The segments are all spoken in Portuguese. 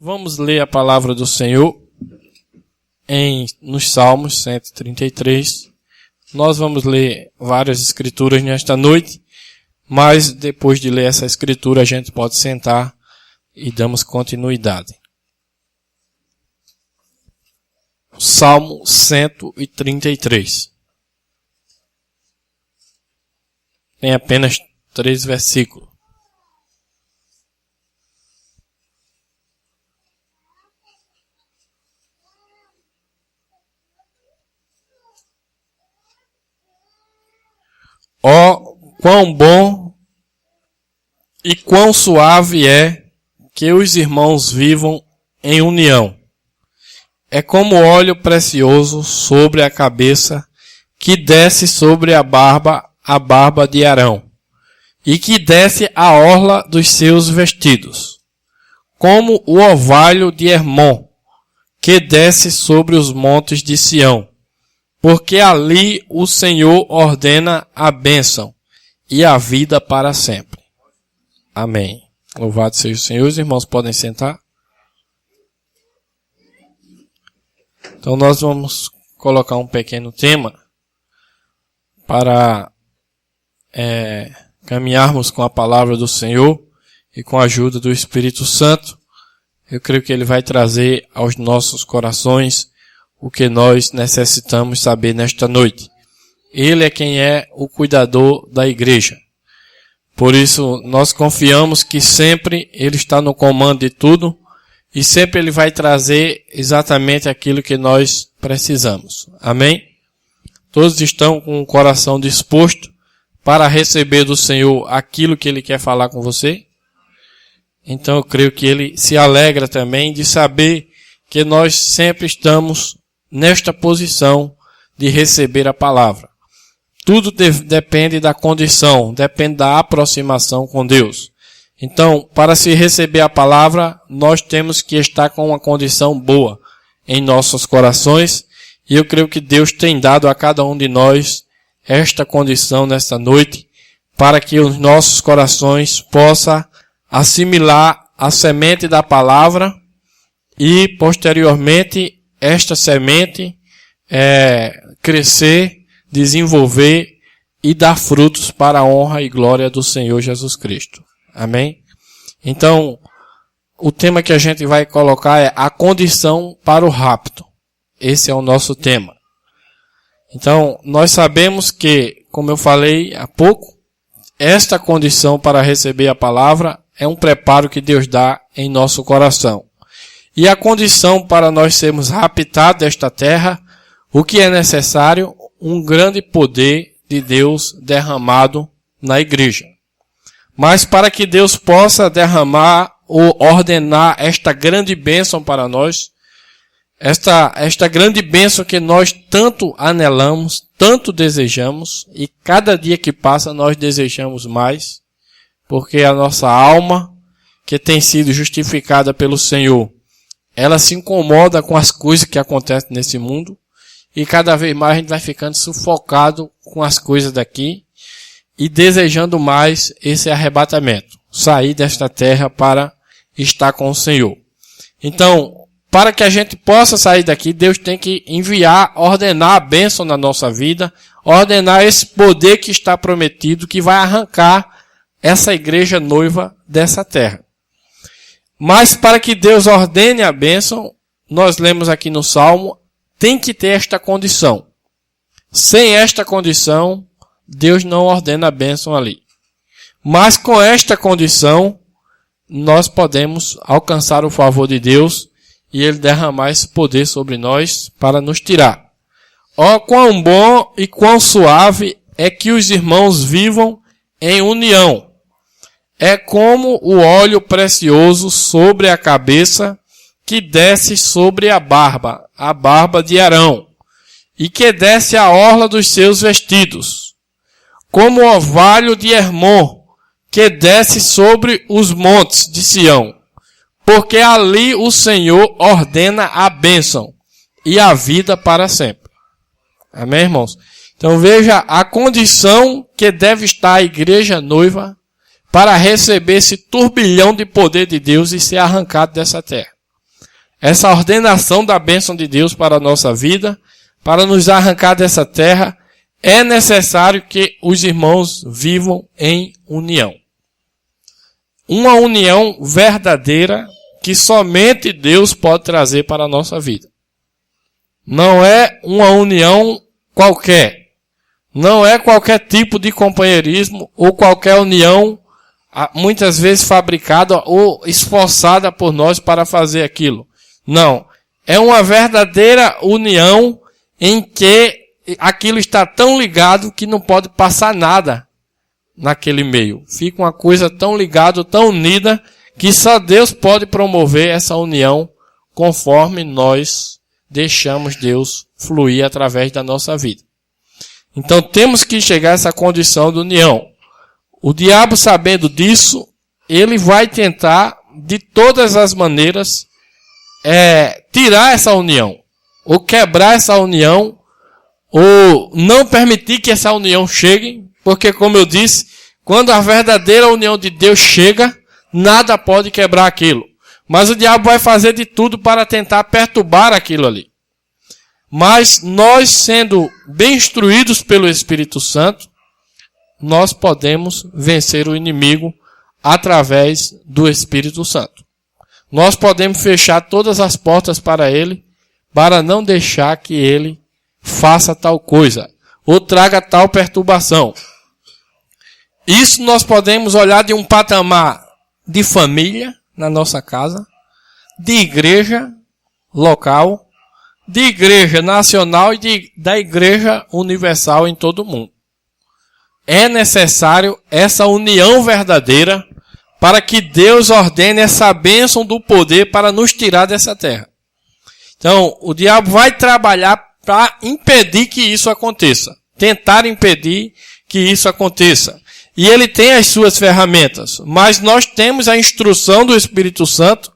Vamos ler a palavra do Senhor nos Salmos 133. Nós vamos ler várias escrituras nesta noite, mas depois de ler essa escritura a gente pode sentar e damos continuidade. Salmo 133. Tem apenas 3 versículos. Ó, quão bom e quão suave é que os irmãos vivam em união. É como óleo precioso sobre a cabeça, que desce sobre a barba de Arão, e que desce a orla dos seus vestidos. Como o orvalho de Hermon, que desce sobre os montes de Sião. Porque ali o Senhor ordena a bênção e a vida para sempre. Amém. Louvado seja o Senhor. Os irmãos podem sentar. Então nós vamos colocar um pequeno tema para caminharmos com a palavra do Senhor e com a ajuda do Espírito Santo. Eu creio que Ele vai trazer aos nossos corações o que nós necessitamos saber nesta noite. Ele é quem é o cuidador da igreja. Por isso, nós confiamos que sempre Ele está no comando de tudo e sempre Ele vai trazer exatamente aquilo que nós precisamos. Amém? Todos estão com o coração disposto para receber do Senhor aquilo que Ele quer falar com você? Então, eu creio que Ele se alegra também de saber que nós sempre estamos nesta posição de receber a palavra. Tudo depende da condição, depende da aproximação com Deus. Então, para se receber a palavra, nós temos que estar com uma condição boa em nossos corações, e eu creio que Deus tem dado a cada um de nós esta condição nesta noite, para que os nossos corações possam assimilar a semente da palavra e, posteriormente, esta semente crescer, desenvolver e dar frutos para a honra e glória do Senhor Jesus Cristo. Amém? Então, o tema que a gente vai colocar é a condição para o rapto. Esse é o nosso tema. Então, nós sabemos que, como eu falei há pouco, esta condição para receber a palavra é um preparo que Deus dá em nosso coração. E a condição para nós sermos raptados desta terra, o que é necessário? Um grande poder de Deus derramado na igreja. Mas para que Deus possa derramar ou ordenar esta grande bênção para nós, esta grande bênção que nós tanto anelamos, tanto desejamos, e cada dia que passa nós desejamos mais, porque a nossa alma, que tem sido justificada pelo Senhor, ela se incomoda com as coisas que acontecem nesse mundo e cada vez mais a gente vai ficando sufocado com as coisas daqui e desejando mais esse arrebatamento, sair desta terra para estar com o Senhor. Então, para que a gente possa sair daqui, Deus tem que enviar, ordenar a bênção na nossa vida, ordenar esse poder que está prometido, que vai arrancar essa igreja noiva dessa terra. Mas para que Deus ordene a bênção, nós lemos aqui no Salmo, tem que ter esta condição. Sem esta condição, Deus não ordena a bênção ali. Mas com esta condição, nós podemos alcançar o favor de Deus e Ele derramar esse poder sobre nós para nos tirar. Ó, quão bom e quão suave é que os irmãos vivam em união. É como o óleo precioso sobre a cabeça, que desce sobre a barba de Arão, e que desce a orla dos seus vestidos. Como o orvalho de Hermon, que desce sobre os montes de Sião. Porque ali o Senhor ordena a bênção e a vida para sempre. Amém, irmãos? Então veja a condição que deve estar a igreja noiva para receber esse turbilhão de poder de Deus e ser arrancado dessa terra. essa ordenação da bênção de Deus para a nossa vida, para nos arrancar dessa terra, é necessário que os irmãos vivam em união. Uma união verdadeira que somente Deus pode trazer para a nossa vida. Não é uma união qualquer. Não é qualquer tipo de companheirismo ou qualquer união, muitas vezes fabricada ou esforçada por nós para fazer aquilo. Não. É uma verdadeira união em que aquilo está tão ligado que não pode passar nada naquele meio. Fica uma coisa tão ligada, tão unida, que só Deus pode promover essa união conforme nós deixamos Deus fluir através da nossa vida. Então temos que chegar a essa condição de união. O diabo, sabendo disso, ele vai tentar de todas as maneiras tirar essa união, ou quebrar essa união, ou não permitir que essa união chegue, porque, como eu disse, quando a verdadeira união de Deus chega, nada pode quebrar aquilo. Mas o diabo vai fazer de tudo para tentar perturbar aquilo ali. Mas nós, sendo bem instruídos pelo Espírito Santo, nós podemos vencer o inimigo através do Espírito Santo. Nós podemos fechar todas as portas para ele, para não deixar que ele faça tal coisa, ou traga tal perturbação. Isso nós podemos olhar de um patamar de família, na nossa casa, de igreja local, de igreja nacional e da igreja universal em todo o mundo. É necessário essa união verdadeira para que Deus ordene essa bênção do poder para nos tirar dessa terra. Então, o diabo vai trabalhar para impedir que isso aconteça. Tentar impedir que isso aconteça. E ele tem as suas ferramentas. Mas nós temos a instrução do Espírito Santo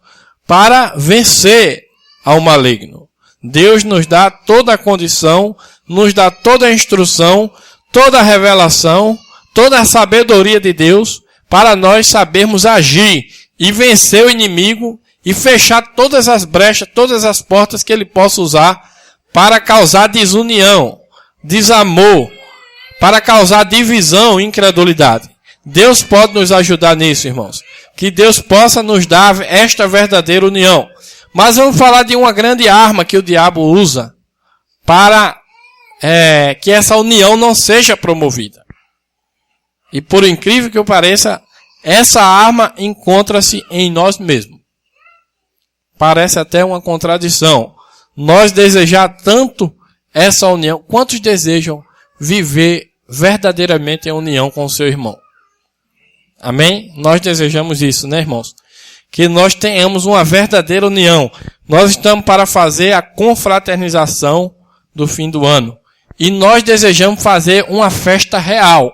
para vencer ao maligno. Deus nos dá toda a condição, nos dá toda a instrução, toda a revelação, toda a sabedoria de Deus para nós sabermos agir e vencer o inimigo e fechar todas as brechas, todas as portas que ele possa usar para causar desunião, desamor, para causar divisão e incredulidade. Deus pode nos ajudar nisso, irmãos. Que Deus possa nos dar esta verdadeira união. Mas vamos falar de uma grande arma que o diabo usa para que essa união não seja promovida. E por incrível que pareça, essa arma encontra-se em nós mesmos. Parece até uma contradição. Nós desejar tanto essa união. Quantos desejam viver verdadeiramente em união com o seu irmão? Amém? Nós desejamos isso, né, irmãos? Que nós tenhamos uma verdadeira união. Nós estamos para fazer a confraternização do fim do ano. E nós desejamos fazer uma festa real,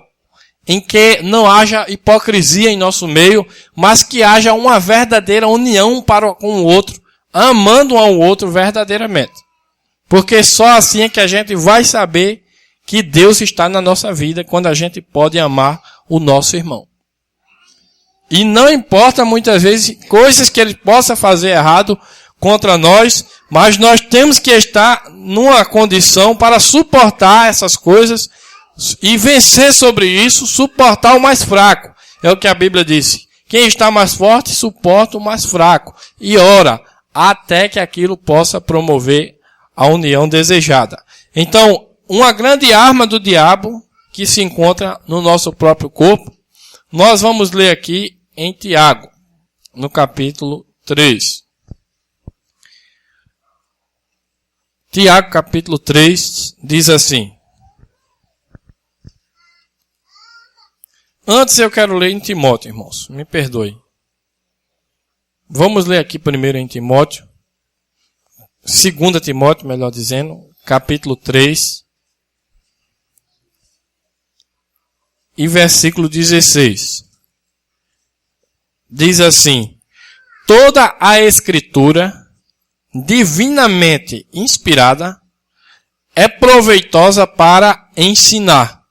em que não haja hipocrisia em nosso meio, mas que haja uma verdadeira união para com o outro, amando um ao outro verdadeiramente. Porque só assim é que a gente vai saber que Deus está na nossa vida, quando a gente pode amar o nosso irmão. E não importa muitas vezes coisas que ele possa fazer errado contra nós, mas nós temos que estar numa condição para suportar essas coisas e vencer sobre isso, suportar o mais fraco. É o que a Bíblia disse. Quem está mais forte suporta o mais fraco e ora até que aquilo possa promover a união desejada. Então, uma grande arma do diabo que se encontra no nosso próprio corpo, nós vamos ler aqui em Tiago, no capítulo 3. Tiago, capítulo 3, diz assim. Antes eu quero ler em Timóteo, irmãos. Me perdoe. Vamos ler aqui primeiro em Timóteo. 2 Timóteo, melhor dizendo. Capítulo 3. E versículo 16. Diz assim. Toda a Escritura, divinamente inspirada, é proveitosa para ensinar,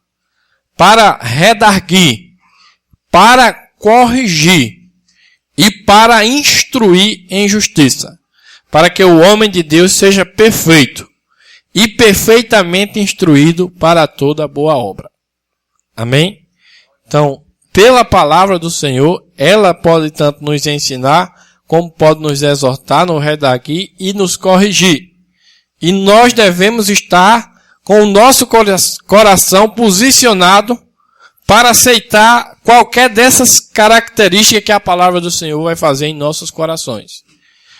para redarguir, para corrigir e para instruir em justiça, para que o homem de Deus seja perfeito e perfeitamente instruído para toda boa obra. Amém? Então, pela palavra do Senhor, ela pode tanto nos ensinar, como pode nos exortar, nos redarguir e nos corrigir. E nós devemos estar com o nosso coração posicionado para aceitar qualquer dessas características que a palavra do Senhor vai fazer em nossos corações.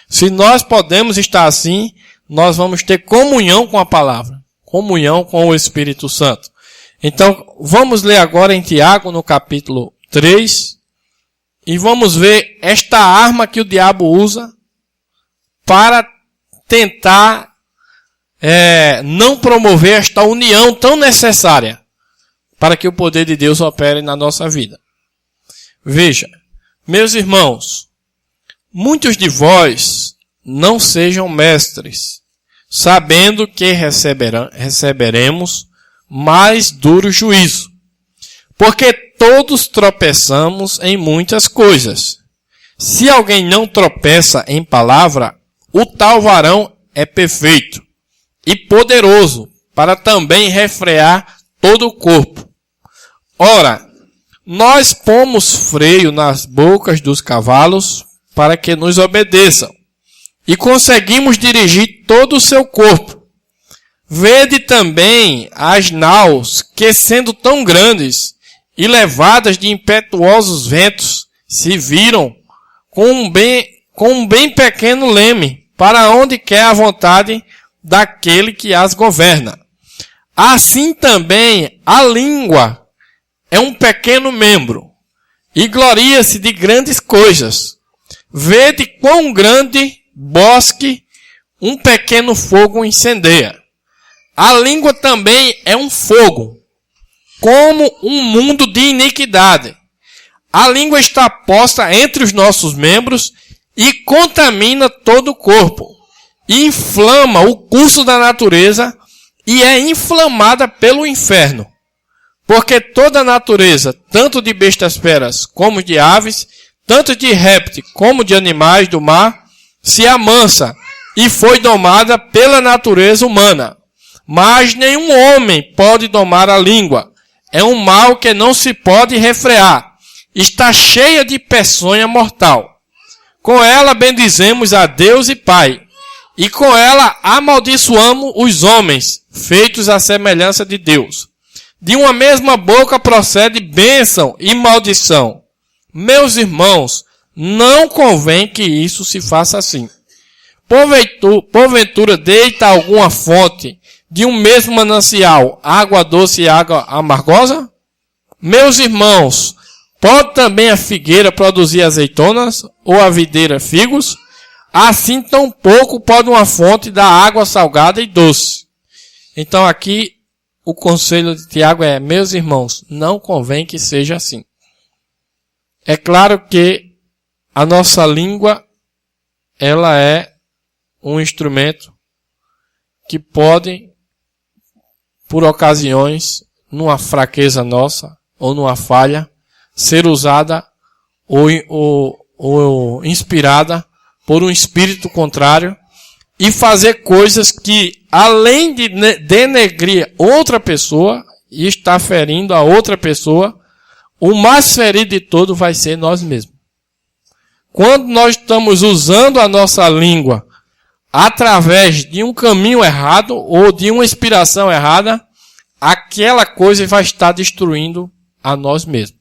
Se nós podemos estar assim, nós vamos ter comunhão com a palavra, comunhão com o Espírito Santo. Então, vamos ler agora em Tiago, no capítulo 3, e vamos ver esta arma que o diabo usa para tentar não promover esta união tão necessária para que o poder de Deus opere na nossa vida. Veja, meus irmãos, muitos de vós não sejam mestres, sabendo que receberemos mais duro juízo. Porque todos tropeçamos em muitas coisas. Se alguém não tropeça em palavra, o tal varão é perfeito e poderoso para também refrear todo o corpo. Ora, nós pomos freio nas bocas dos cavalos para que nos obedeçam, e conseguimos dirigir todo o seu corpo. Vede também as naus que, sendo tão grandes e levadas de impetuosos ventos, se viram com um bem pequeno leme, para onde quer a vontade daquele que as governa. Assim também a língua é um pequeno membro, e gloria-se de grandes coisas. Vede quão grande bosque um pequeno fogo incendeia. A língua também é um fogo, como um mundo de iniquidade. A língua está posta entre os nossos membros e contamina todo o corpo, e inflama o curso da natureza e é inflamada pelo inferno. Porque toda a natureza, tanto de bestas feras como de aves, tanto de répteis como de animais do mar, se amansa e foi domada pela natureza humana. Mas nenhum homem pode domar a língua. É um mal que não se pode refrear. Está cheia de peçonha mortal. Com ela bendizemos a Deus e Pai. E com ela amaldiçoamos os homens, feitos à semelhança de Deus. De uma mesma boca procede bênção e maldição. Meus irmãos, não convém que isso se faça assim. Porventura deita alguma fonte de um mesmo manancial, água doce e água amargosa? Meus irmãos, pode também a figueira produzir azeitonas, ou a videira figos? Assim tampouco pode uma fonte dar água salgada e doce. Então aqui o conselho de Tiago é, meus irmãos, não convém que seja assim. É claro que a nossa língua, ela é um instrumento que pode, por ocasiões, numa fraqueza nossa, ou numa falha, ser usada ou inspirada por um espírito contrário e fazer coisas que, além de denegrir outra pessoa e estar ferindo a outra pessoa, o mais ferido de todo vai ser nós mesmos. Quando nós estamos usando a nossa língua através de um caminho errado ou de uma inspiração errada, aquela coisa vai estar destruindo a nós mesmos.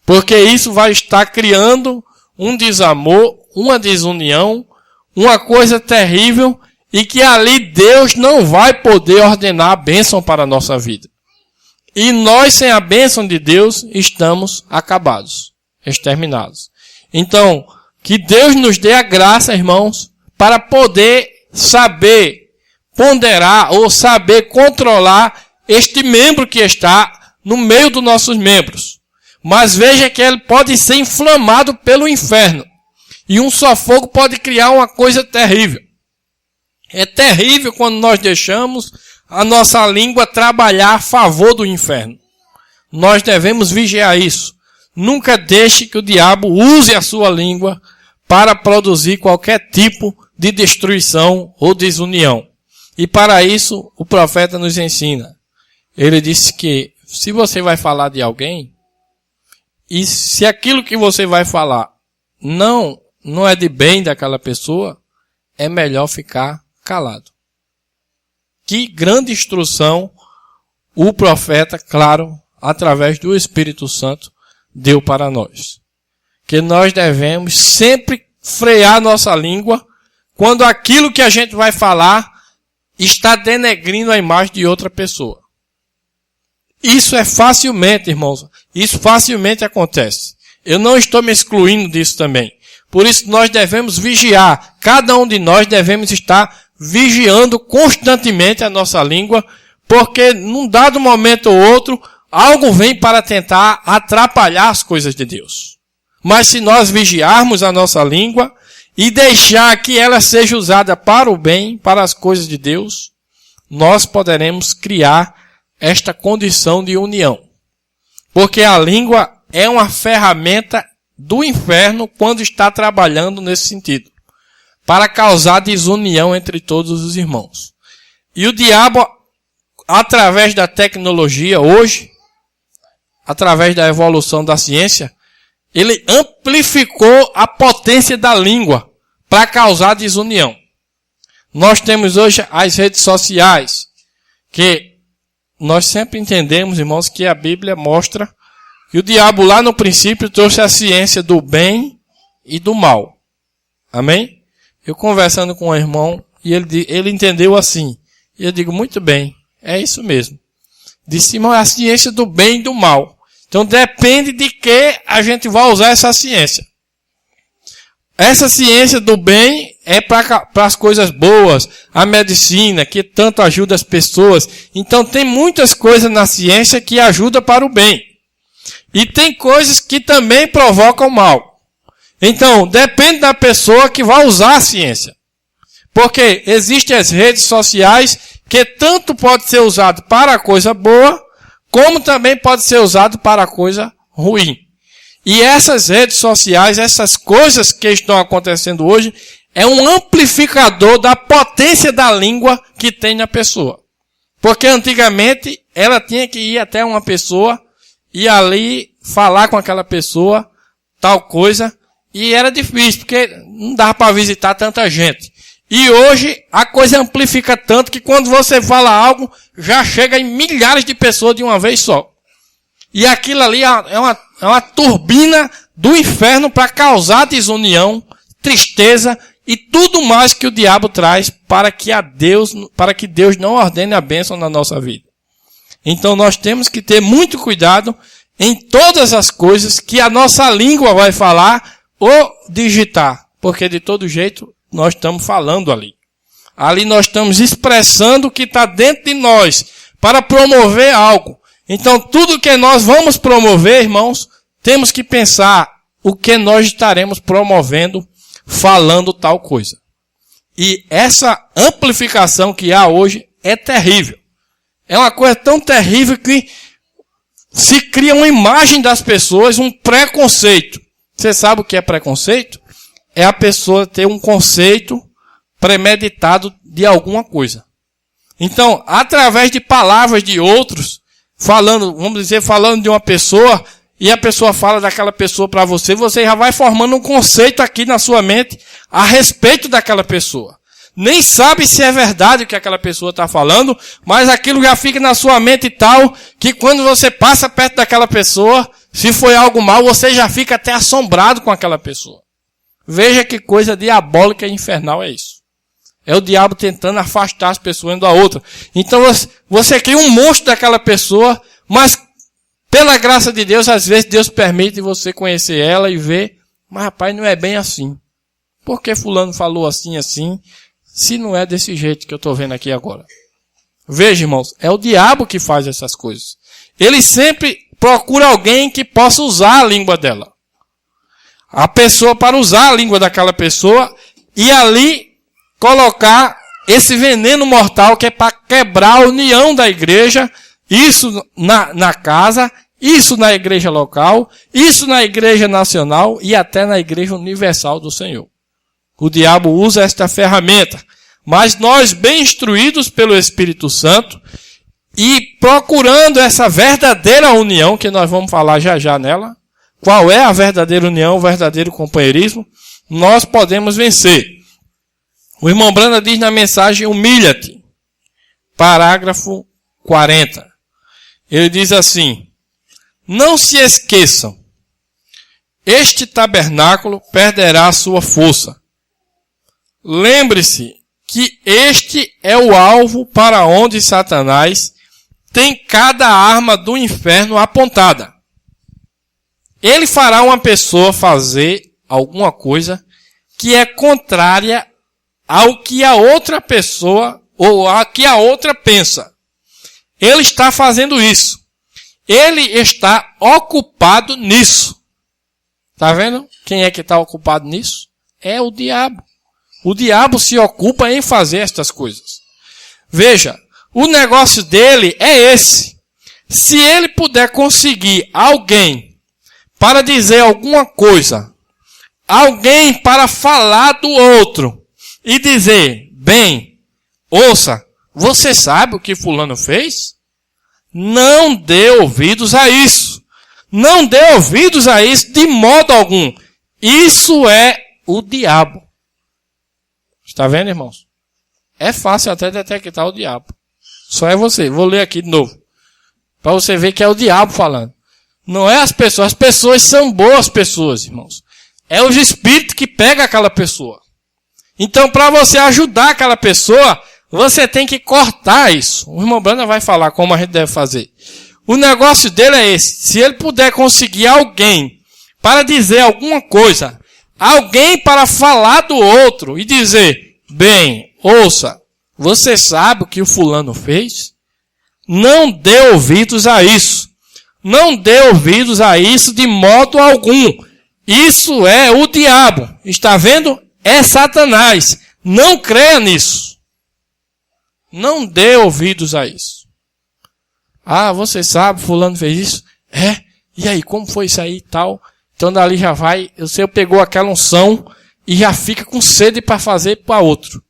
Porque isso vai estar criando um desamor, uma desunião, uma coisa terrível, e que ali Deus não vai poder ordenar a bênção para a nossa vida. E nós, sem a bênção de Deus, estamos acabados, exterminados. Então, que Deus nos dê a graça, irmãos, para poder saber ponderar ou saber controlar este membro que está no meio dos nossos membros. Mas veja que ele pode ser inflamado pelo inferno. E um só fogo pode criar uma coisa terrível. É terrível quando nós deixamos a nossa língua trabalhar a favor do inferno. Nós devemos vigiar isso. Nunca deixe que o diabo use a sua língua para produzir qualquer tipo de destruição ou desunião. E para isso, o profeta nos ensina. Ele disse que se você vai falar de alguém, e se aquilo que você vai falar não é de bem daquela pessoa, é melhor ficar calado. Que grande instrução o profeta, claro, através do Espírito Santo, deu para nós. Que nós devemos sempre frear nossa língua quando aquilo que a gente vai falar está denegrindo a imagem de outra pessoa. Isso é facilmente, irmãos, isso facilmente acontece. Eu não estou me excluindo disso também. Por isso nós devemos vigiar. Cada um de nós devemos estar vigiando constantemente a nossa língua, porque num dado momento ou outro, algo vem para tentar atrapalhar as coisas de Deus. Mas se nós vigiarmos a nossa língua e deixar que ela seja usada para o bem, para as coisas de Deus, nós poderemos criar esta condição de união. Porque a língua é uma ferramenta do inferno quando está trabalhando nesse sentido, para causar desunião entre todos os irmãos. E o diabo, através da tecnologia hoje, através da evolução da ciência, ele amplificou a potência da língua para causar desunião. Nós temos hoje as redes sociais, que nós sempre entendemos, irmãos, que a Bíblia mostra que o diabo lá no princípio trouxe a ciência do bem e do mal. Amém? Eu conversando com um irmão, e ele entendeu assim. E eu digo, muito bem, é isso mesmo. Disse, irmão, é a ciência do bem e do mal. Então depende de que a gente vai usar essa ciência. Essa ciência do bem é para as coisas boas, a medicina, que tanto ajuda as pessoas. Então tem muitas coisas na ciência que ajudam para o bem. E tem coisas que também provocam mal. Então, depende da pessoa que vai usar a ciência. Porque existem as redes sociais que tanto pode ser usado para a coisa boa, como também pode ser usado para a coisa ruim. E essas redes sociais, essas coisas que estão acontecendo hoje, é um amplificador da potência da língua que tem na pessoa. Porque antigamente, ela tinha que ir até uma pessoa e ali falar com aquela pessoa, tal coisa, e era difícil, porque não dava para visitar tanta gente. E hoje a coisa amplifica tanto que quando você fala algo, já chega em milhares de pessoas de uma vez só. E aquilo ali é uma turbina do inferno para causar desunião, tristeza e tudo mais que o diabo traz para que Deus não ordene a bênção na nossa vida. Então nós temos que ter muito cuidado em todas as coisas que a nossa língua vai falar ou digitar, porque de todo jeito nós estamos falando ali. Ali nós estamos expressando o que está dentro de nós para promover algo. Então tudo que nós vamos promover, irmãos, temos que pensar o que nós estaremos promovendo, falando tal coisa. E essa amplificação que há hoje é terrível. É uma coisa tão terrível que se cria uma imagem das pessoas, um preconceito. Você sabe o que é preconceito? É a pessoa ter um conceito premeditado de alguma coisa. Então, através de palavras de outros, falando de uma pessoa, e a pessoa fala daquela pessoa para você, você já vai formando um conceito aqui na sua mente a respeito daquela pessoa. Nem sabe se é verdade o que aquela pessoa está falando, mas aquilo já fica na sua mente tal, que quando você passa perto daquela pessoa, se foi algo mal, você já fica até assombrado com aquela pessoa. Veja que coisa diabólica e infernal é isso. É o diabo tentando afastar as pessoas uma da outra. Então você cria um monstro daquela pessoa, mas pela graça de Deus, às vezes Deus permite você conhecer ela e ver, mas rapaz, não é bem assim. Por que fulano falou assim, se não é desse jeito que eu estou vendo aqui agora? Veja, irmãos, é o diabo que faz essas coisas. Ele sempre procura alguém que possa usar a língua dela. A pessoa para usar a língua daquela pessoa e ali colocar esse veneno mortal que é para quebrar a união da igreja, isso na casa, isso na igreja local, isso na igreja nacional e até na igreja universal do Senhor. O diabo usa esta ferramenta. Mas nós, bem instruídos pelo Espírito Santo, e procurando essa verdadeira união, que nós vamos falar já já nela, qual é a verdadeira união, o verdadeiro companheirismo, nós podemos vencer. O irmão Branda diz na mensagem, humilha-te. Parágrafo 40. Ele diz assim, não se esqueçam, este tabernáculo perderá a sua força. Lembre-se que este é o alvo para onde Satanás tem cada arma do inferno apontada. Ele fará uma pessoa fazer alguma coisa que é contrária ao que a outra pessoa ou a que a outra pensa. Ele está fazendo isso. Ele está ocupado nisso. Está vendo? Quem é que está ocupado nisso? É o diabo. O diabo se ocupa em fazer estas coisas. Veja, o negócio dele é esse. Se ele puder conseguir alguém para dizer alguma coisa, alguém para falar do outro e dizer, bem, ouça, você sabe o que fulano fez? Não dê ouvidos a isso. Não dê ouvidos a isso de modo algum. Isso é o diabo. Está vendo, irmãos? É fácil até detectar o diabo. Só é você. Vou ler aqui de novo. Para você ver que é o diabo falando. Não é as pessoas são boas pessoas, irmãos. É os espíritos que pegam aquela pessoa. Então, para você ajudar aquela pessoa, você tem que cortar isso. O irmão Branda vai falar como a gente deve fazer. O negócio dele é esse. Se ele puder conseguir alguém para dizer alguma coisa, alguém para falar do outro e dizer, bem, ouça, você sabe o que o fulano fez? Não dê ouvidos a isso. Não dê ouvidos a isso de modo algum. Isso é o diabo. Está vendo? É Satanás. Não creia nisso. Não dê ouvidos a isso. Ah, você sabe, fulano fez isso? É? E aí, como foi isso aí e tal? Então dali já vai, o Senhor pegou aquela unção e já fica com sede para fazer para outro.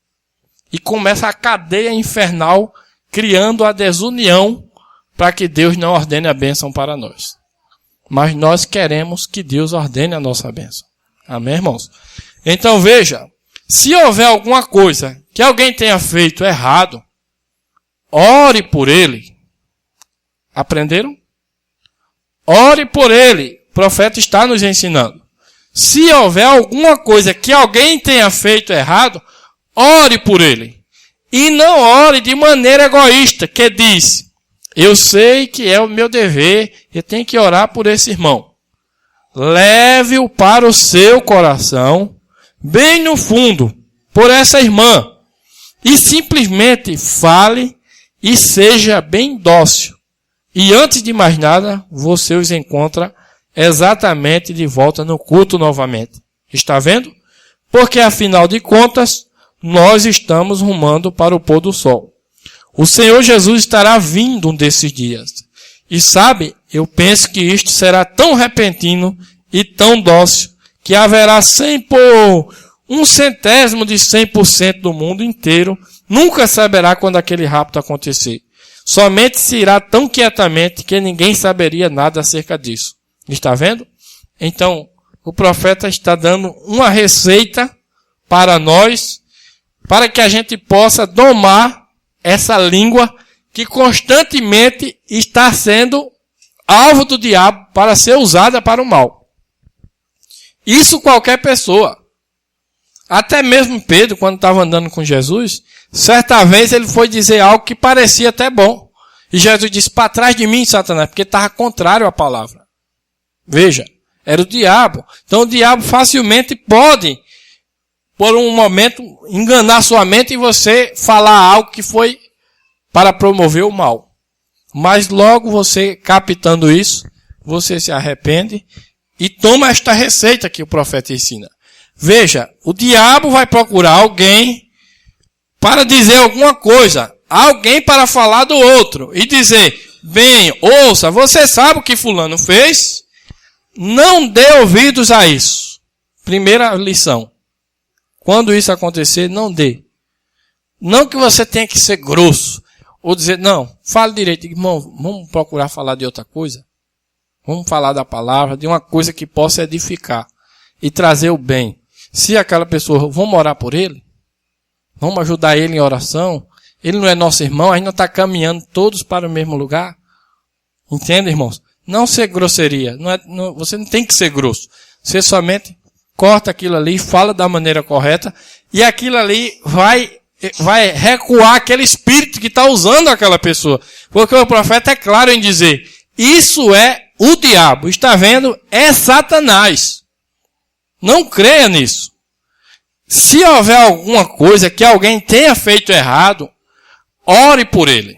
E começa a cadeia infernal, criando a desunião para que Deus não ordene a bênção para nós. Mas nós queremos que Deus ordene a nossa bênção. Amém, irmãos? Então veja, se houver alguma coisa que alguém tenha feito errado, ore por ele. Aprenderam? Ore por ele. O profeta está nos ensinando. Se houver alguma coisa que alguém tenha feito errado, ore por ele. E não ore de maneira egoísta, que diz, eu sei que é o meu dever, eu tenho que orar por esse irmão. Leve-o para o seu coração, bem no fundo, por essa irmã. E simplesmente fale e seja bem dócil. E antes de mais nada, você os encontra exatamente de volta no culto novamente. Está vendo? Porque afinal de contas, nós estamos rumando para o pôr do sol. O Senhor Jesus estará vindo um desses dias. E sabe, eu penso que isto será tão repentino e tão dócil que haverá 100 por 1/100 de 100% do mundo inteiro nunca saberá quando aquele rapto acontecer. Somente se irá tão quietamente que ninguém saberia nada acerca disso. Está vendo? Então, o profeta está dando uma receita para nós, para que a gente possa domar essa língua que constantemente está sendo alvo do diabo para ser usada para o mal. Isso qualquer pessoa. Até mesmo Pedro, quando estava andando com Jesus, certa vez ele foi dizer algo que parecia até bom. E Jesus disse, para trás de mim, Satanás, porque estava contrário à palavra. Veja, era o diabo. Então o diabo facilmente pode, por um momento, enganar sua mente e você falar algo que foi para promover o mal. Mas logo você, captando isso, você se arrepende e toma esta receita que o profeta ensina. Veja, o diabo vai procurar alguém para dizer alguma coisa, alguém para falar do outro e dizer, bem, ouça, você sabe o que fulano fez? Não dê ouvidos a isso. Primeira lição. Quando isso acontecer, não dê. Não que você tenha que ser grosso. Ou dizer, não, fale direito. Irmão, vamos procurar falar de outra coisa. Vamos falar da palavra, de uma coisa que possa edificar e trazer o bem. Se aquela pessoa, vamos orar por ele? Vamos ajudar ele em oração? Ele não é nosso irmão, a gente não está caminhando todos para o mesmo lugar? Entende, irmãos? Não ser grosseria. Você não tem que ser grosso. Você somente corta aquilo ali, fala da maneira correta, e aquilo ali vai recuar aquele espírito que está usando aquela pessoa. Porque o profeta é claro em dizer, isso é o diabo. Está vendo? É Satanás. Não creia nisso. Se houver alguma coisa que alguém tenha feito errado, ore por ele.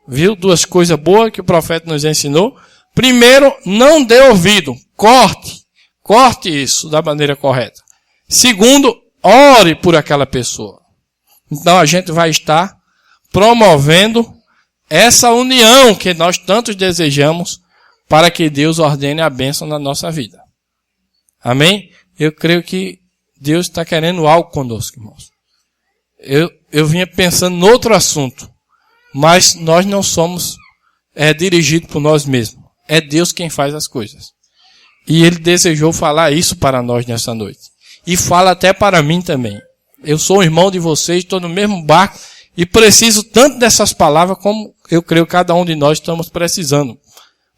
Viu? Duas coisas boas que o profeta nos ensinou. Primeiro, não dê ouvido. Corte isso da maneira correta. Segundo, ore por aquela pessoa. Então a gente vai estar promovendo essa união que nós tantos desejamos para que Deus ordene a bênção na nossa vida. Amém? Eu creio que Deus está querendo algo conosco, irmãos. Eu vinha pensando em outro assunto, mas nós não somos dirigidos por nós mesmos. É Deus quem faz as coisas. E Ele desejou falar isso para nós nessa noite. E fala até para mim também. Eu sou um irmão de vocês, estou no mesmo barco e preciso tanto dessas palavras como eu creio que cada um de nós estamos precisando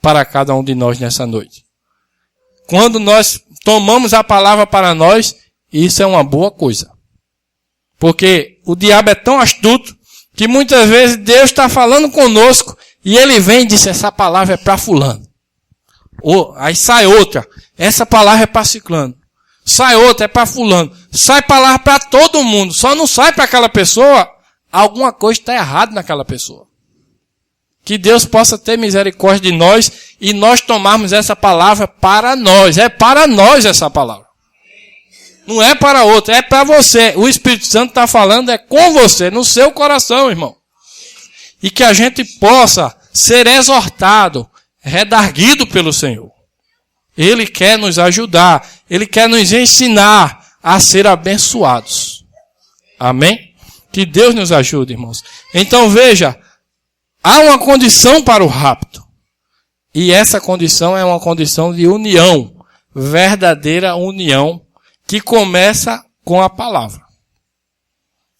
para cada um de nós nessa noite. Quando nós tomamos a palavra para nós, isso é uma boa coisa. Porque o diabo é tão astuto que muitas vezes Deus está falando conosco e ele vem e diz, essa palavra é para fulano. Ou, aí sai outra, essa palavra é para ciclano. Sai outra, é para fulano. Sai palavra para todo mundo, só não sai para aquela pessoa, alguma coisa está errada naquela pessoa. Que Deus possa ter misericórdia de nós e nós tomarmos essa palavra para nós. É para nós essa palavra. Não é para outro, é para você. O Espírito Santo está falando, é com você, no seu coração, irmão. E que a gente possa ser exortado, redarguido pelo Senhor. Ele quer nos ajudar, Ele quer nos ensinar a ser abençoados. Amém? Que Deus nos ajude, irmãos. Então veja, há uma condição para o rapto. E essa condição é uma condição de união, verdadeira união, que começa com a palavra.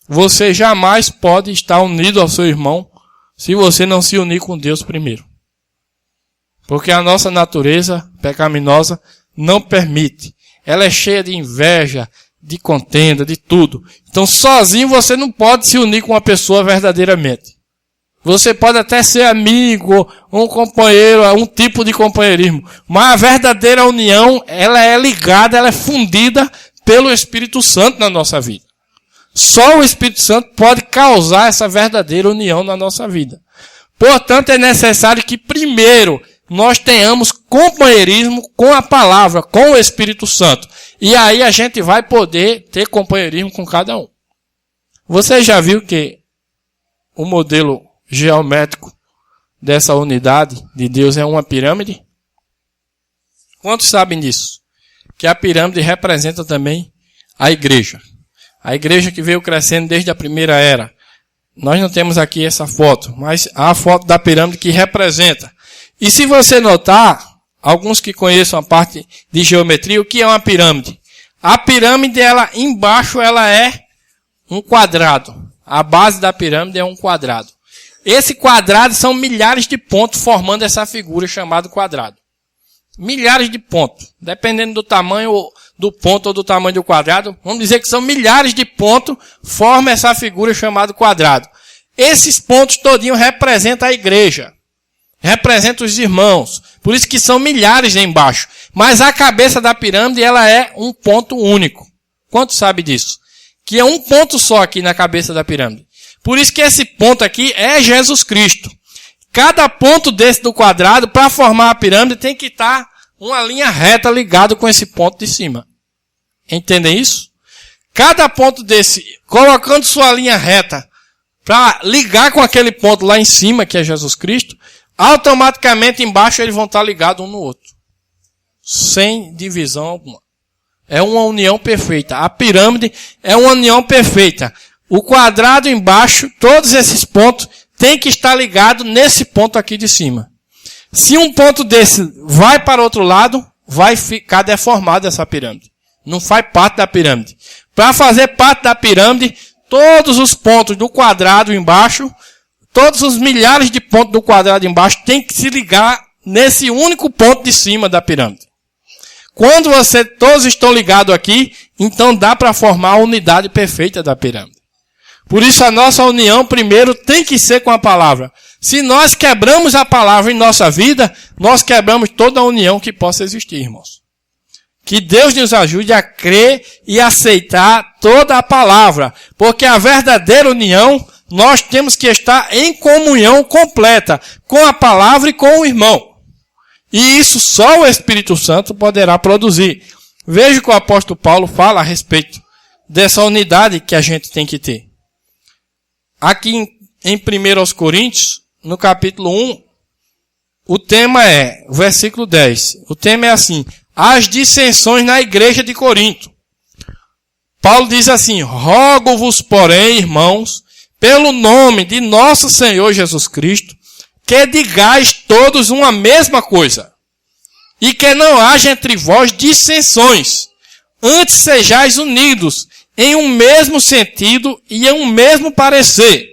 Você jamais pode estar unido ao seu irmão se você não se unir com Deus primeiro. Porque a nossa natureza pecaminosa não permite. Ela é cheia de inveja, de contenda, de tudo. Então sozinho você não pode se unir com uma pessoa verdadeiramente. Você pode até ser amigo, um companheiro, um tipo de companheirismo. Mas a verdadeira união, ela é ligada, ela é fundida pelo Espírito Santo na nossa vida. Só o Espírito Santo pode causar essa verdadeira união na nossa vida. Portanto, é necessário que primeiro nós tenhamos companheirismo com a palavra, com o Espírito Santo. E aí a gente vai poder ter companheirismo com cada um. Você já viu que o modelo geométrico dessa unidade de Deus é uma pirâmide? Quantos sabem disso? Que a pirâmide representa também a igreja. A igreja que veio crescendo desde a primeira era. Nós não temos aqui essa foto, mas há a foto da pirâmide que representa. E se você notar, alguns que conheçam a parte de geometria, o que é uma pirâmide? A pirâmide, embaixo, ela é um quadrado. A base da pirâmide é um quadrado. Esse quadrado são milhares de pontos formando essa figura chamada quadrado. Milhares de pontos. Dependendo do tamanho do ponto ou do tamanho do quadrado, vamos dizer que são milhares de pontos formam essa figura chamada quadrado. Esses pontos todinho representam a igreja. Representam os irmãos. Por isso que são milhares embaixo. Mas a cabeça da pirâmide, ela é um ponto único. Quanto sabe disso? Que é um ponto só aqui na cabeça da pirâmide. Por isso que esse ponto aqui é Jesus Cristo. Cada ponto desse do quadrado, para formar a pirâmide, tem que estar uma linha reta ligada com esse ponto de cima. Entendem isso? Cada ponto desse, colocando sua linha reta para ligar com aquele ponto lá em cima, que é Jesus Cristo, automaticamente embaixo eles vão estar ligados um no outro. Sem divisão alguma. É uma união perfeita. A pirâmide é uma união perfeita. O quadrado embaixo, todos esses pontos, tem que estar ligado nesse ponto aqui de cima. Se um ponto desse vai para o outro lado, vai ficar deformada essa pirâmide. Não faz parte da pirâmide. Para fazer parte da pirâmide, todos os pontos do quadrado embaixo, todos os milhares de pontos do quadrado embaixo, tem que se ligar nesse único ponto de cima da pirâmide. Quando todos estão ligados aqui, então dá para formar a unidade perfeita da pirâmide. Por isso a nossa união primeiro tem que ser com a palavra. Se nós quebramos a palavra em nossa vida, nós quebramos toda a união que possa existir, irmãos. Que Deus nos ajude a crer e aceitar toda a palavra. Porque a verdadeira união, nós temos que estar em comunhão completa com a palavra e com o irmão. E isso só o Espírito Santo poderá produzir. Veja o que o apóstolo Paulo fala a respeito dessa unidade que a gente tem que ter. Aqui em 1 Coríntios, no capítulo 1, o tema é, o versículo 10, o tema é assim: as dissensões na igreja de Corinto. Paulo diz assim: rogo-vos, porém, irmãos, pelo nome de nosso Senhor Jesus Cristo, que digais todos uma mesma coisa, e que não haja entre vós dissensões, antes sejais unidos em um mesmo sentido e em um mesmo parecer.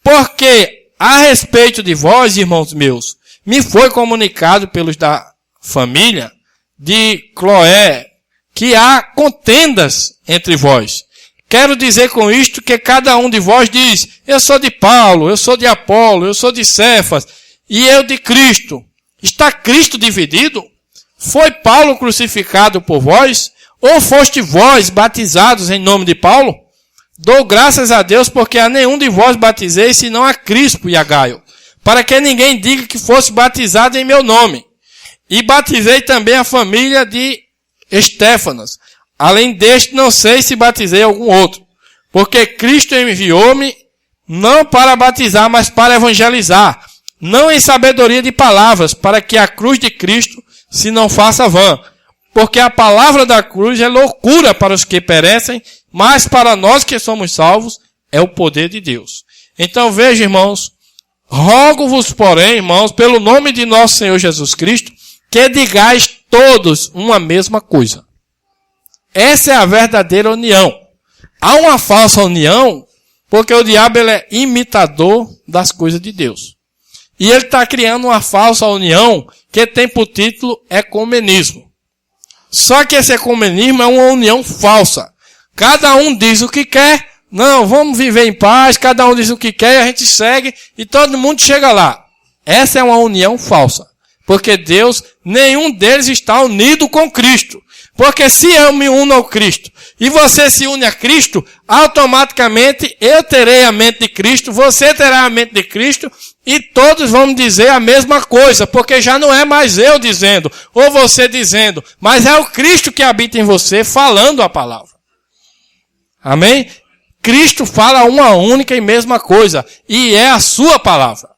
Porque a respeito de vós, irmãos meus, me foi comunicado pelos da família de Cloé que há contendas entre vós. Quero dizer com isto que cada um de vós diz: eu sou de Paulo, eu sou de Apolo, eu sou de Cefas, e eu de Cristo. Está Cristo dividido? Foi Paulo crucificado por vós? Ou foste vós batizados em nome de Paulo? Dou graças a Deus porque a nenhum de vós batizei, senão a Crispo e a Gaio, para que ninguém diga que fosse batizado em meu nome. E batizei também a família de Estéfanas. Além deste, não sei se batizei algum outro, porque Cristo enviou-me não para batizar, mas para evangelizar, não em sabedoria de palavras, para que a cruz de Cristo se não faça vã. Porque a palavra da cruz é loucura para os que perecem, mas para nós que somos salvos, é o poder de Deus. Então veja, irmãos, rogo-vos, porém, irmãos, pelo nome de nosso Senhor Jesus Cristo, que digais todos uma mesma coisa. Essa é a verdadeira união. Há uma falsa união, porque o diabo ele é imitador das coisas de Deus. E ele está criando uma falsa união que tem por título ecumenismo. Só que esse ecumenismo é uma união falsa. Cada um diz o que quer, não, vamos viver em paz, cada um diz o que quer e a gente segue e todo mundo chega lá. Essa é uma união falsa. Porque Deus, nenhum deles está unido com Cristo. Porque se eu me uno ao Cristo e você se une a Cristo, automaticamente eu terei a mente de Cristo, você terá a mente de Cristo e todos vão dizer a mesma coisa, porque já não é mais eu dizendo ou você dizendo, mas é o Cristo que habita em você falando a palavra. Amém? Cristo fala uma única e mesma coisa e é a sua palavra.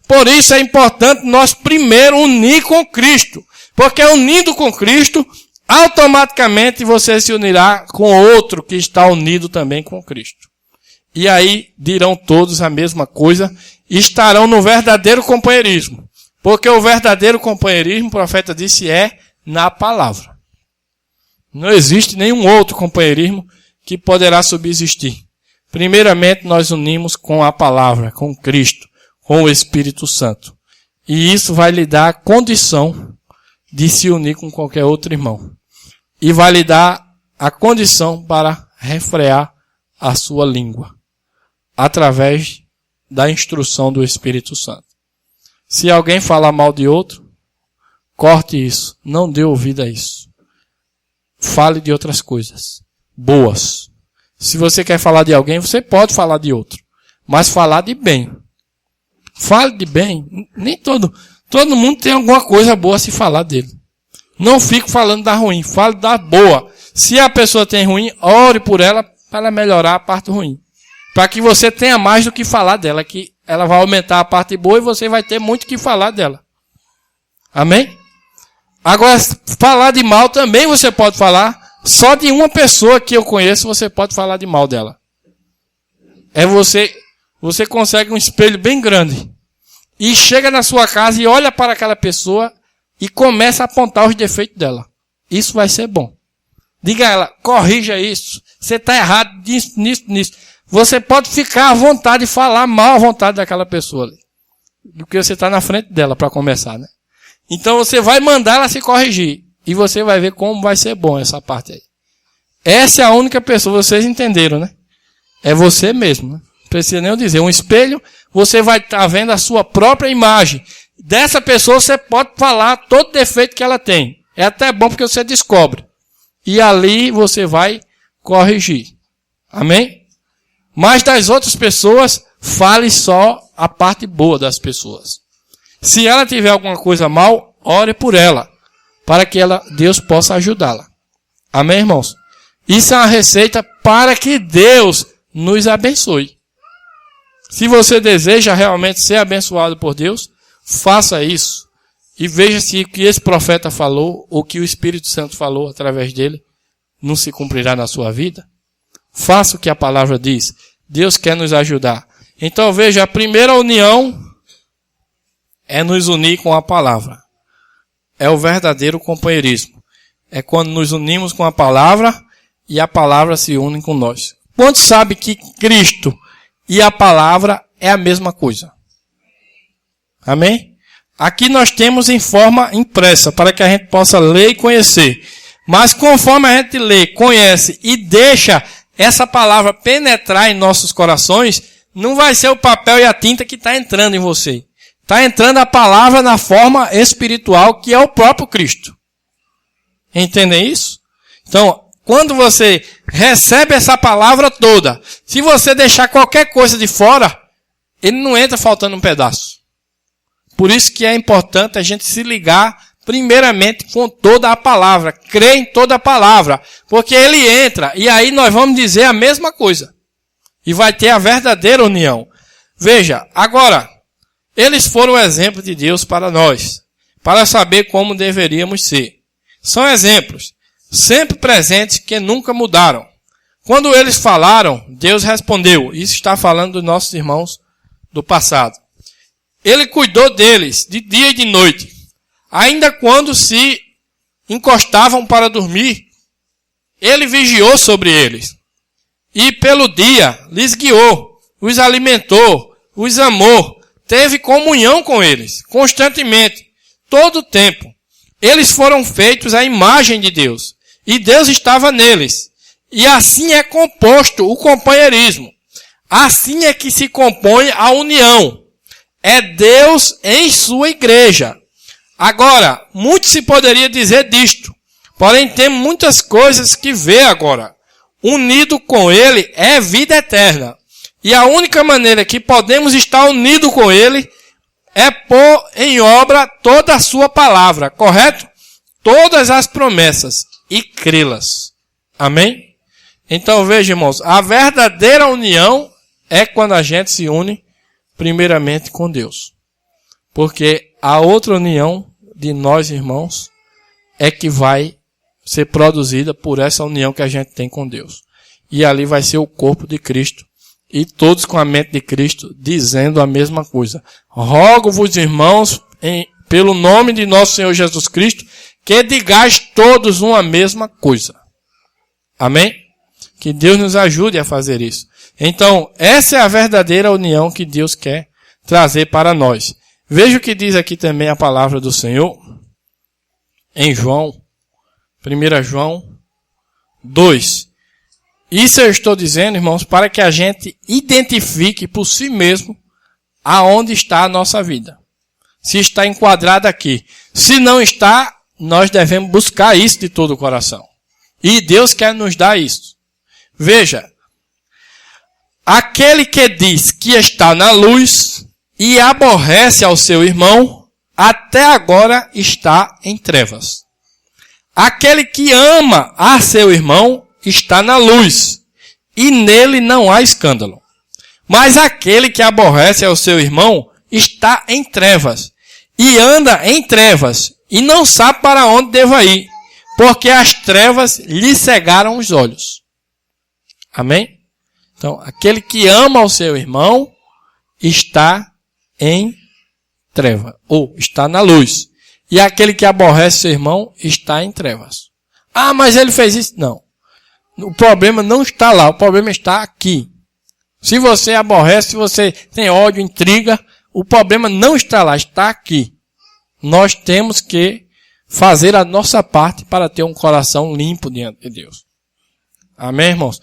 Por isso é importante nós primeiro unir com Cristo, porque unindo com Cristo, automaticamente você se unirá com outro que está unido também com Cristo. E aí dirão todos a mesma coisa e estarão no verdadeiro companheirismo. Porque o verdadeiro companheirismo, o profeta disse, é na palavra. Não existe nenhum outro companheirismo que poderá subsistir. Primeiramente nós unimos com a palavra, com Cristo, com o Espírito Santo. E isso vai lhe dar a condição de se unir com qualquer outro irmão. E vai lhe dar a condição para refrear a sua língua, através da instrução do Espírito Santo. Se alguém falar mal de outro, corte isso, não dê ouvido a isso. Fale de outras coisas, boas. Se você quer falar de alguém, você pode falar de outro, mas falar de bem. Fale de bem, nem todo mundo tem alguma coisa boa a se falar dele. Não fique falando da ruim, fale da boa. Se a pessoa tem ruim, ore por ela para ela melhorar a parte ruim. Para que você tenha mais do que falar dela, que ela vai aumentar a parte boa e você vai ter muito o que falar dela. Amém? Agora, falar de mal também você pode falar. Só de uma pessoa que eu conheço você pode falar de mal dela. Você consegue um espelho bem grande. E chega na sua casa e olha para aquela pessoa e começa a apontar os defeitos dela. Isso vai ser bom. Diga a ela, corrija isso. Você está errado nisso. Você pode ficar à vontade de falar mal à vontade daquela pessoa ali. Porque você está na frente dela para começar, né? Então você vai mandar ela se corrigir. E você vai ver como vai ser bom essa parte aí. Essa é a única pessoa, vocês entenderam, né? É você mesmo, né? Não precisa nem eu dizer. Um espelho, você vai estar vendo a sua própria imagem. Dessa pessoa você pode falar todo defeito que ela tem. É até bom porque você descobre. E ali você vai corrigir. Amém? Mas das outras pessoas, fale só a parte boa das pessoas. Se ela tiver alguma coisa mal, ore por ela, para que Deus possa ajudá-la. Amém, irmãos? Isso é uma receita para que Deus nos abençoe. Se você deseja realmente ser abençoado por Deus, faça isso. E veja se o que esse profeta falou, ou que o Espírito Santo falou através dele, não se cumprirá na sua vida. Faça o que a palavra diz. Deus quer nos ajudar. Então veja, a primeira união é nos unir com a palavra. É o verdadeiro companheirismo. É quando nos unimos com a palavra e a palavra se une com nós. Quantos sabem que Cristo e a palavra é a mesma coisa? Amém? Aqui nós temos em forma impressa, para que a gente possa ler e conhecer. Mas conforme a gente lê, conhece e deixa essa palavra penetrar em nossos corações, não vai ser o papel e a tinta que está entrando em você. Está entrando a palavra na forma espiritual, que é o próprio Cristo. Entendem isso? Então, quando você recebe essa palavra toda, se você deixar qualquer coisa de fora, ele não entra faltando um pedaço. Por isso que é importante a gente se ligar primeiramente com toda a palavra, crer em toda a palavra, porque ele entra e aí nós vamos dizer a mesma coisa. E vai ter a verdadeira união. Veja, agora, eles foram o exemplo de Deus para nós, para saber como deveríamos ser. São exemplos, sempre presentes, que nunca mudaram. Quando eles falaram, Deus respondeu. Isso está falando dos nossos irmãos do passado. Ele cuidou deles de dia e de noite. Ainda quando se encostavam para dormir, ele vigiou sobre eles. E pelo dia lhes guiou, os alimentou, os amou, teve comunhão com eles, constantemente, todo o tempo. Eles foram feitos à imagem de Deus, e Deus estava neles. E assim é composto o companheirismo. Assim é que se compõe a união. É Deus em sua igreja. Agora, muito se poderia dizer disto, porém tem muitas coisas que ver agora. Unido com Ele é vida eterna. E a única maneira que podemos estar unidos com Ele é pôr em obra toda a sua palavra, correto? Todas as promessas e crê-las. Amém? Então veja, irmãos, a verdadeira união é quando a gente se une primeiramente com Deus. Porque a outra união de nós, irmãos, é que vai ser produzida por essa união que a gente tem com Deus. E ali vai ser o corpo de Cristo. E todos com a mente de Cristo, dizendo a mesma coisa. Rogo-vos, irmãos, pelo nome de nosso Senhor Jesus Cristo, que digais todos uma mesma coisa. Amém? Que Deus nos ajude a fazer isso. Então, essa é a verdadeira união que Deus quer trazer para nós. Veja o que diz aqui também a palavra do Senhor, em João, 1 João 2. Isso eu estou dizendo, irmãos, para que a gente identifique por si mesmo aonde está a nossa vida. Se está enquadrada aqui. Se não está, nós devemos buscar isso de todo o coração. E Deus quer nos dar isso. Veja, aquele que diz que está na luz e aborrece ao seu irmão, até agora está em trevas. Aquele que ama a seu irmão está na luz, e nele não há escândalo. Mas aquele que aborrece ao seu irmão está em trevas, e anda em trevas, e não sabe para onde deva ir, porque as trevas lhe cegaram os olhos. Amém? Então, aquele que ama o seu irmão está em treva, ou está na luz. E aquele que aborrece seu irmão está em trevas. Ah, mas ele fez isso. Não. O problema não está lá, o problema está aqui. Se você aborrece, se você tem ódio, intriga, o problema não está lá, está aqui. Nós temos que fazer a nossa parte para ter um coração limpo diante de Deus. Amém, irmãos?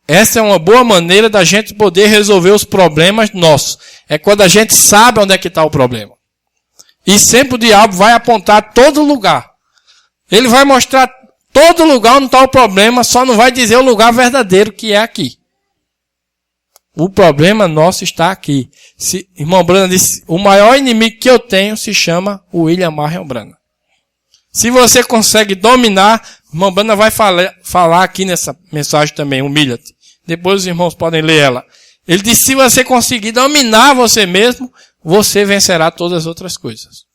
Essa é uma boa maneira da gente poder resolver os problemas nossos. É quando a gente sabe onde é que está o problema. E sempre o diabo vai apontar todo lugar. Ele vai mostrar todo lugar onde está o problema, só não vai dizer o lugar verdadeiro que é aqui. O problema nosso está aqui. Irmão Brana disse, o maior inimigo que eu tenho se chama William Marion Brana. Se você consegue dominar, irmão Brana vai falar aqui nessa mensagem também, humilha-te. Depois os irmãos podem ler ela. Ele disse, se você conseguir dominar você mesmo, você vencerá todas as outras coisas.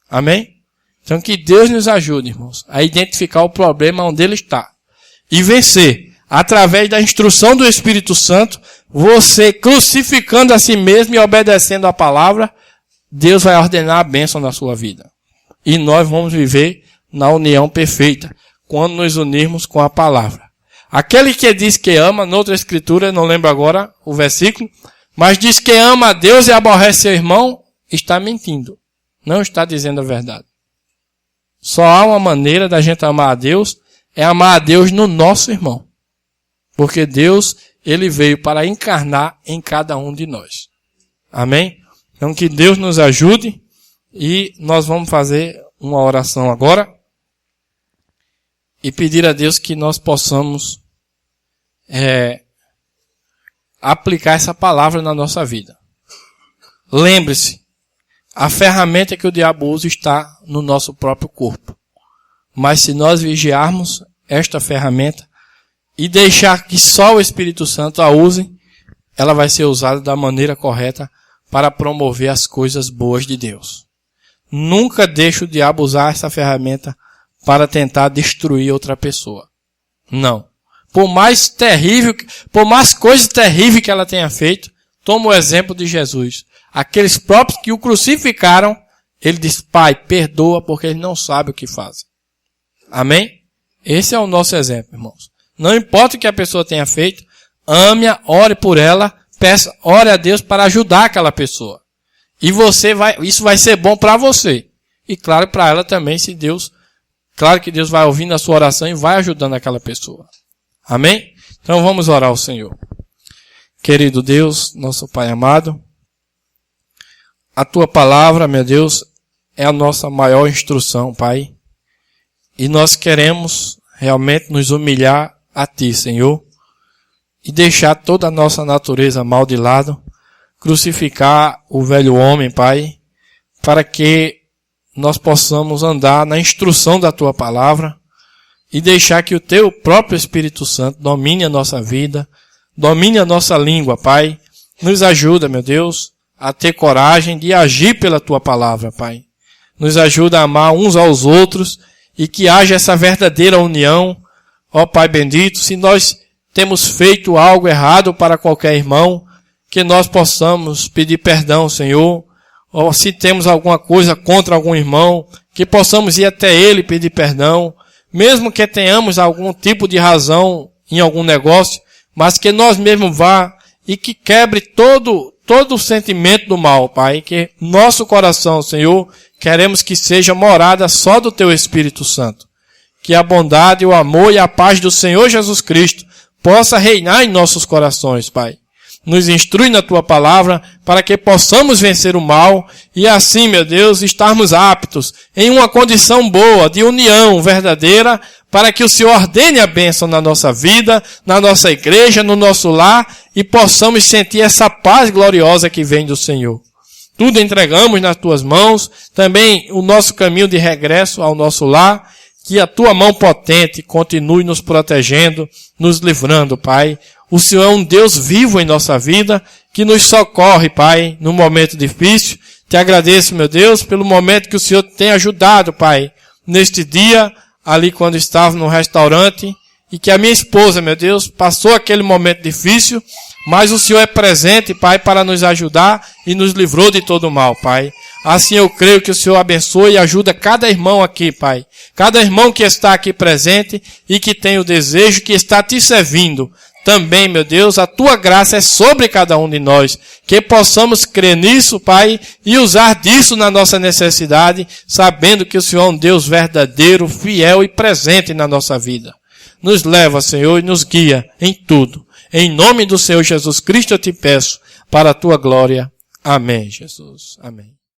Amém? Então que Deus nos ajude, irmãos, a identificar o problema onde ele está. E vencer. Através da instrução do Espírito Santo, você crucificando a si mesmo e obedecendo a palavra, Deus vai ordenar a bênção na sua vida. E nós vamos viver na união perfeita, quando nos unirmos com a palavra. Aquele que diz que ama, noutra escritura, não lembro agora o versículo, mas diz que ama a Deus e aborrece seu irmão, está mentindo. Não está dizendo a verdade. Só há uma maneira da gente amar a Deus, é amar a Deus no nosso irmão. Porque Deus, ele veio para encarnar em cada um de nós. Amém? Então que Deus nos ajude e nós vamos fazer uma oração agora e pedir a Deus que nós possamos aplicar essa palavra na nossa vida. Lembre-se, a ferramenta que o diabo usa está no nosso próprio corpo. Mas se nós vigiarmos esta ferramenta e deixar que só o Espírito Santo a use, ela vai ser usada da maneira correta para promover as coisas boas de Deus. Nunca deixe o diabo usar essa ferramenta para tentar destruir outra pessoa. Não. Por mais coisas terríveis que ela tenha feito, toma o exemplo de Jesus. Aqueles próprios que o crucificaram, ele diz, Pai, perdoa porque eles não sabem o que fazem. Amém? Esse é o nosso exemplo, irmãos. Não importa o que a pessoa tenha feito, ame-a, ore por ela, ore a Deus para ajudar aquela pessoa. E isso vai ser bom para você. E claro, para ela também, claro que Deus vai ouvindo a sua oração e vai ajudando aquela pessoa. Amém? Então vamos orar ao Senhor. Querido Deus, nosso Pai amado, a Tua palavra, meu Deus, é a nossa maior instrução, Pai. E nós queremos realmente nos humilhar a Ti, Senhor, e deixar toda a nossa natureza mal de lado, crucificar o velho homem, Pai, para que nós possamos andar na instrução da Tua palavra e deixar que o Teu próprio Espírito Santo domine a nossa vida, domine a nossa língua, Pai. Nos ajuda, meu Deus, a ter coragem de agir pela Tua palavra, Pai. Nos ajuda a amar uns aos outros e que haja essa verdadeira união. Ó Pai bendito, se nós temos feito algo errado para qualquer irmão, que nós possamos pedir perdão, Senhor. Ou se temos alguma coisa contra algum irmão, que possamos ir até ele pedir perdão. Mesmo que tenhamos algum tipo de razão em algum negócio, mas que nós mesmos vá e que quebre todo o sentimento do mal, Pai. Que nosso coração, Senhor, queremos que seja morada só do Teu Espírito Santo. Que a bondade, o amor e a paz do Senhor Jesus Cristo possa reinar em nossos corações, Pai. Nos instrui na Tua palavra para que possamos vencer o mal e assim, meu Deus, estarmos aptos em uma condição boa, de união verdadeira, para que o Senhor ordene a bênção na nossa vida, na nossa igreja, no nosso lar e possamos sentir essa paz gloriosa que vem do Senhor. Tudo entregamos nas Tuas mãos, também o nosso caminho de regresso ao nosso lar, que a Tua mão potente continue nos protegendo, nos livrando, Pai. O Senhor é um Deus vivo em nossa vida, que nos socorre, Pai, num momento difícil. Te agradeço, meu Deus, pelo momento que o Senhor tem ajudado, Pai, neste dia, ali quando estava no restaurante, e que a minha esposa, meu Deus, passou aquele momento difícil, mas o Senhor é presente, Pai, para nos ajudar e nos livrou de todo mal, Pai. Assim eu creio que o Senhor abençoe e ajuda cada irmão aqui, Pai. Cada irmão que está aqui presente e que tem o desejo, que está te servindo. Também, meu Deus, a tua graça é sobre cada um de nós. Que possamos crer nisso, Pai, e usar disso na nossa necessidade, sabendo que o Senhor é um Deus verdadeiro, fiel e presente na nossa vida. Nos leva, Senhor, e nos guia em tudo. Em nome do Senhor Jesus Cristo eu te peço, para a tua glória. Amém, Jesus. Amém.